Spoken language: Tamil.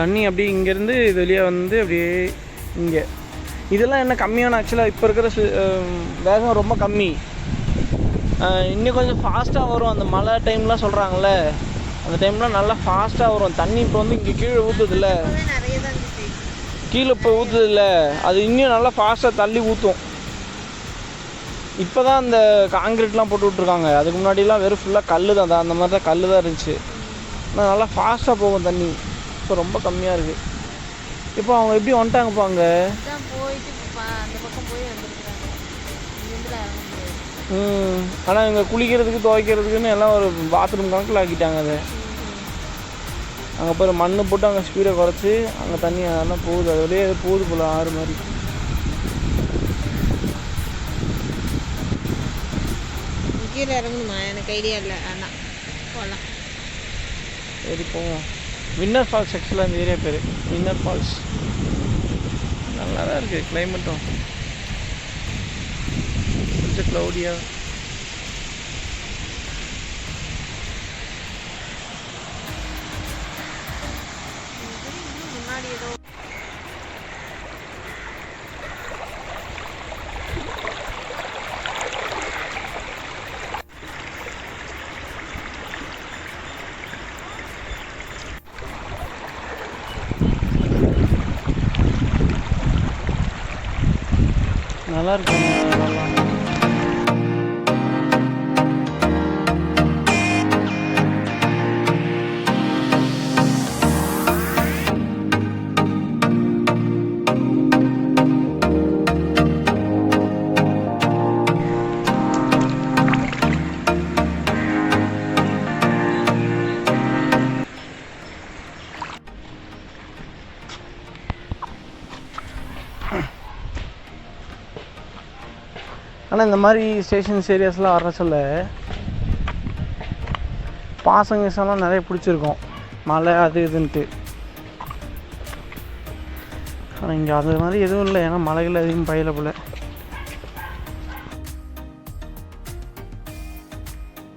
தண்ணி அப்படியே இங்கேருந்து வெளியே வந்து அப்படியே இங்கே இதெல்லாம் என்ன கம்மியான ஆக்சுவலாக இப்போ இருக்கிற வேகம் ரொம்ப கம்மி. இன்னும் கொஞ்சம் ஃபாஸ்ட்டாக வரும். அந்த மழை டைம்லாம் சொல்கிறாங்களே, அந்த டைம்லாம் நல்லா ஃபாஸ்ட்டாக வரும் தண்ணி. இப்போ வந்து இங்கே கீழே ஊற்றுதில்ல, கீழே இப்போ ஊற்றுதில்ல, அது இன்னும் நல்லா ஃபாஸ்ட்டாக தள்ளி ஊற்றும். இப்போ தான் அந்த காங்கிரீட்லாம் போட்டு விட்ருக்காங்க. அதுக்கு முன்னாடிலாம் வெறும் ஃபுல்லாக கல் தான், அந்த மாதிரி தான் கல் தான் இருந்துச்சு. ஆனால் நல்லா ஃபாஸ்ட்டாக போகும் தண்ணி. இப்போ ரொம்ப கம்மியாக இருக்குது. இப்போ அவங்க எப்படி வந்துட்டாங்கப்பா அங்கே? ஆனால் இங்கே குளிக்கிறதுக்கு துவைக்கிறதுக்குன்னு எல்லாம் ஒரு பாத்ரூம் கணக்கில் ஆக்கிட்டாங்க. அதை அங்கே போய் மண் போட்டு அங்கே ஸ்பீடை குறைச்சி அங்கே தண்ணி அதெல்லாம் போகுது. அது வழியே போகுது போல் ஆறு மாதிரி. கீழே இறங்கணுமா? எனக்கு ஐடியா இல்லை. ஆனால் போகலாம். சரி போவோம். வின்னர் ஃபால்ஸ் ஆக்சுவலாக இந்த ஏரியா பேர் வின்னர் ஃபால்ஸ். நல்லா தான் இருக்குது கிளைமேட்டும், கொஞ்சம் க்ளவுடியாக. முன்னாடி ஏதோ நல்லா இருக்கும். ஆனால் இந்த மாதிரி ஸ்டேஷன்ஸ் ஏரியாஸ்லாம் வர சொல்ல பாசங்கெல்லாம் நிறைய பிடிச்சிருக்கோம், மழை அது இதுன்ட்டு. ஆனால் இங்கே அது மாதிரி எதுவும் இல்லை, ஏன்னா மழைகள் எதுவும் பயில போல்.